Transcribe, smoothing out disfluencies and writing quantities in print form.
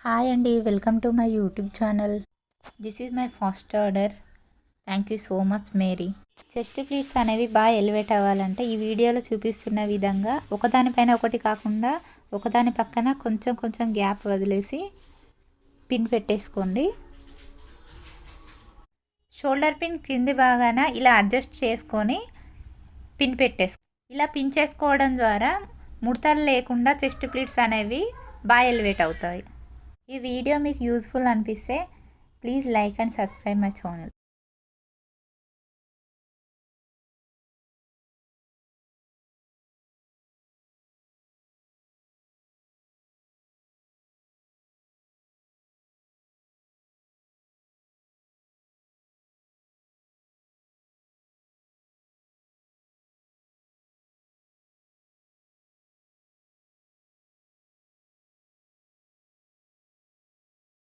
Hi అండి, welcome to my YouTube channel. This is my first order. Thank you so much Mary. Chest pleats అనేవి బాగా elevate అవ్వాలంటే ఈ వీడియోలో చూపిస్తున్న విధంగా ఒకదానిపైన ఒకటి కాకుండా ఒకదాని పక్కన కొంచెం కొంచెం గ్యాప్ వదిలేసి పిన్ పెట్టేసుకోండి. షోల్డర్ పిన్ క్రింది భాగాన ఇలా అడ్జస్ట్ చేసుకొని పిన్ పెట్టేసుకో. ఇలా పిన్ చేసుకోవడం ద్వారా ముడతలు లేకుండా చెస్ట్ ప్లీట్స్ అనేవి బాగా ఎలివేట్ అవుతాయి. ఈ వీడియో మీకు యూస్ఫుల్ అనిపిస్తే please like and subscribe my channel.